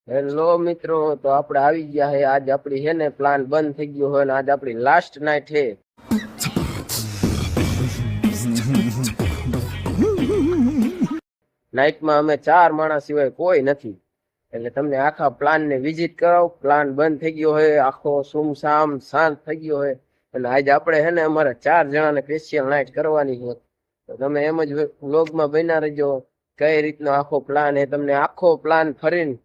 Hello મિત્રો, તો આપણે આવી ગયા હે. આજ આપણી હે ને પ્લાન બંધ થઈ ગયો હોય ને આજ આપણી લાસ્ટ નાઈટ હે. નાઈટમાં અમે 4 માણસ સિવાય કોઈ નથી, એટલે તમને આખા પ્લાન ને વિઝિટ કરાવ. પ્લાન બંધ થઈ ગયો હોય, આખો સુમસામ શાંત થઈ ગયો હોય, અને આજે આપણે હે ને અમારા 4 જણાને સ્પેશિયલ નાઈટ કરવાની છે. તો તમે એમ જ વ્લોગમાં બન્યા રહેજો કઈ રીતનો આખો પ્લાન હે, તમને આખો પ્લાન ફરીને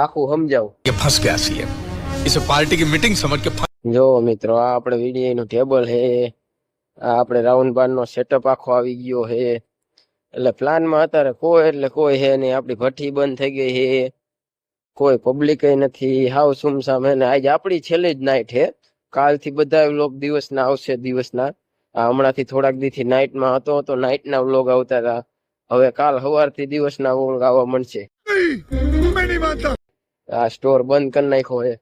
આખું સમજાવું. ये फंस गया सीएम इसे पार्टी की मीटिंग समझ के જો મિત્રો, આ આપણે વીડીઆઈ નું ટેબલ હે, આ આપણે રાઉન્ડ બાર નો સેટઅપ આખો આવી ગયો હે. એટલે પ્લાનમાં અત્યારે કોઈ હે નહીં. આપણી ભઠ્ઠી બંધ થઈ ગઈ હે, કોઈ પબ્લિક નથી, હાવ સુમસામ હે. ને આજે આપણી છેલ્લી જ નાઈટ હે. કાલથી બધા વ્લોગ દિવસના આવશે, દિવસના. આ હમણાંથી થોડાક દીથી નાઈટમાં હતો તો નાઈટના વ્લોગ આવતા હતા. હવે કાલ સવારથી દિવસના વ્લોગ આવવા મળશે. આ સ્ટોર બંધ કરી નાખ્યો હે.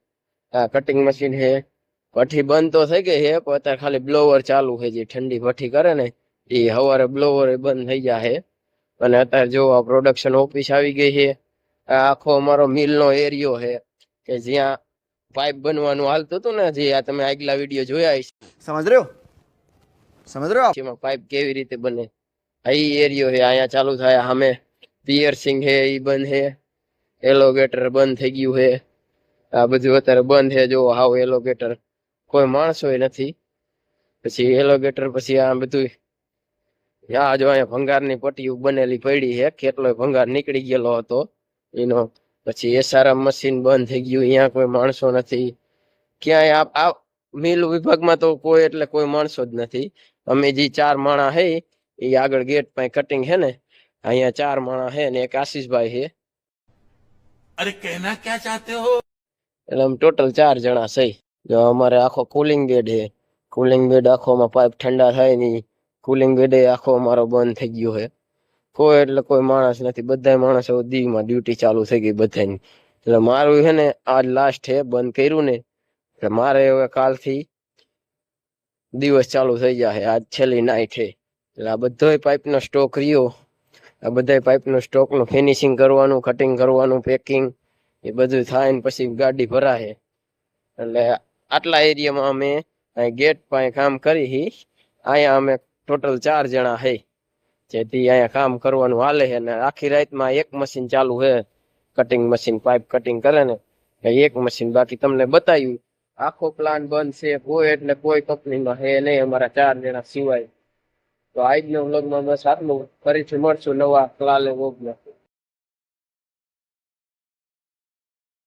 આ કટિંગ મશીન હે. ભઠ્ઠી બંધ તો થઈ ગઈ હે, પણ અત્યારે ખાલી બ્લોવર ચાલુ છે. જે ઠંડી ભઠ્ઠી કરે ને એ સવારે બ્લોવર બંધ થઈ ગયા હે. અને અત્યારે જો આ પ્રોડક્શન ઓફિસ આવી ગઈ છે. આ આખો અમારો મિલ નો એરિયો છે કે જ્યાં પાઇપ બનવાનું હાલતું હતું ને, જે આ તમે આગલા વિડીયો જોયા હશે. સમજ રહ્યો એમાં પાઇપ કેવી રીતે બને, આ એરિયો છે. અહીંયા ચાલુ થાય સામે પિયર્સિંગ હે, ઈ બંધ હે. એલોગેટર બંધ થઈ ગયું હે. આ બધું અત્યારે બંધ છે. જો હાવ એલોગેટર કોઈ માણસો નથી. પછી એલોગેટર, પછી આ બધું આ જો અહીંયા ભંગારની પટ્ટીઓ બનેલી પડી છે. કેટલો ભંગાર નીકળી ગયેલો હતો એનો. પછી એસઆરએમ મશીન બંધ થઈ ગયું, અહીંયા કોઈ માણસો નથી ક્યાંય. આ મિલ વિભાગમાં તો કોઈ એટલે કોઈ માણસો જ નથી. અમે જે 4 માણા હે એ આગળ ગેટ પાસે કટિંગ છે ને, અહીંયા 4 માણા હે ને એક આશીષભાઈ છે. अरे कहना क्या चाहते हो એટલે આમ ટોટલ 4 જણા છે. જો અમારે આખો કુલિંગ બેડ છે. કુલિંગ બેડ આખોમાં પાઇપ ઠંડા થાય ની, કુલિંગ બેડ આખો અમારો બંધ થઈ ગયો છે. કોઈ એટલે કોઈ માણસ નથી. બધા માણસો દીવમાં ડ્યુટી ચાલુ થઈ ગઈ બધાની. એટલે મારું છે ને આજ લાસ્ટ છે, બંધ કર્યું ને એટલે મારે હવે કાલથી દિવસ ચાલુ થઈ જાય. આજ છેલ્લી નાઈટ છે. એટલે આ બધોય પાઇપનો સ્ટોક રહ્યો. આ બધા પાઇપનો સ્ટોકનું ફિનિશિંગ કરવાનું, કટિંગ કરવાનું, પેકિંગ એ બધું થાય ને પછી ગાડી ભરાશે. એટલે આટલા એરિયામાં અમે ગેટ પાસે કામ કરી. અહીંયા અમે ટોટલ 4 જણા છે, જેથી અહીંયા કામ કરવાનું હાલે છે. ને આખી રાતમાં એક મશીન ચાલુ છે, કટિંગ મશીન, પાઇપ કટિંગ કરે ને એક મશીન. બાકી તમને બતાવ્યું આખો પ્લાન બંધ છે. કોઈ એટલે કોઈ કંપનીમાં હે નહીં અમારા 4 જણા સિવાય. તો આજનો વ્લોગમાં બસ આટલું. ફરીથી મળશું નવા પ્લાન વ્લોગમાં.